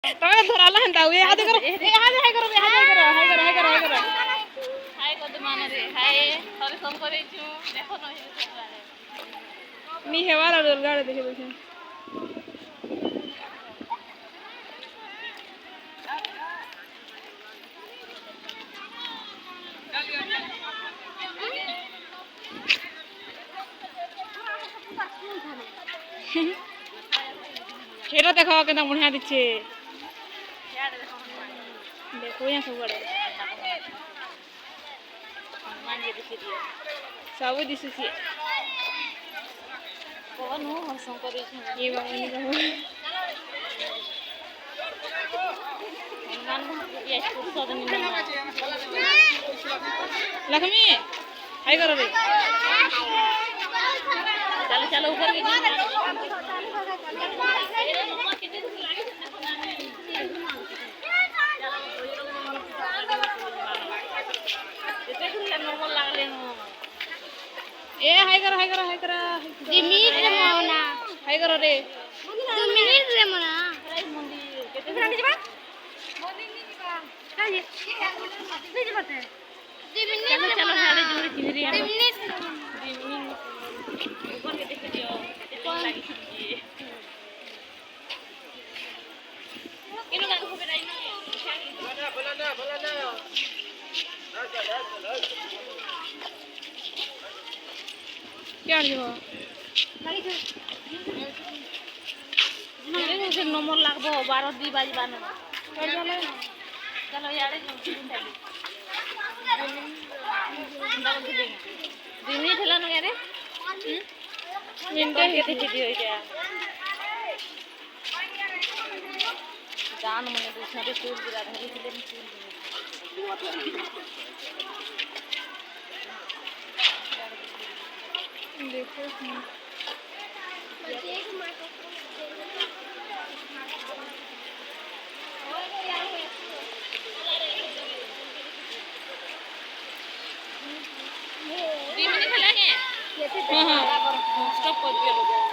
ତମେ ଧରାଲା ହେନ୍ତା ହୁଏ ହାତେ କର ହାତେ ହାଇ କର ହାଇ କର ହାଇ କର ହାଇ କର ହାଇ କର ହାଇ କଦ ମାନରେ ହାଇ ଥରେ ସମ କରିଛୁ ଦେଖ ନହି ନି ହେବାର ଅଲଗା ଆଡେ ଦେଖି ଦଉଛେ ସେଟା ଦେଖ କେନ୍ତା ବଢିଆ ଦିଛେ देखो यहाँ सब बड़े सब दिशुची कौन हो हंसों करे ये बाबूनी का हो हनुमान ये पुरुष नहीं लक्ष्मी हाय करो रे चलो चलो ऊपर की ए हाय करो जिमी रे मोना हाय करो रे 2 मिनिट रे मोना मंदिर केते घंटे जबा मंदिर नहीं जबा काहे नहीं जबाते 2 मिनिट चलो चलो हाले जोड़ी चिंगरी 2 मिनिट ऊपर के देख दियो केते लागी छी किलो गान को बेराई ना बोला क्या हो मेरे से नंबर लागबो 12 2 बाजी बानो चलो यारे दिनी थला न यारे मिनट के देखि दियो क्या जान मने दूसरे सूर गिरा धरी दिले देखो 2 मिनिट थला के हां स्टॉप कर दियो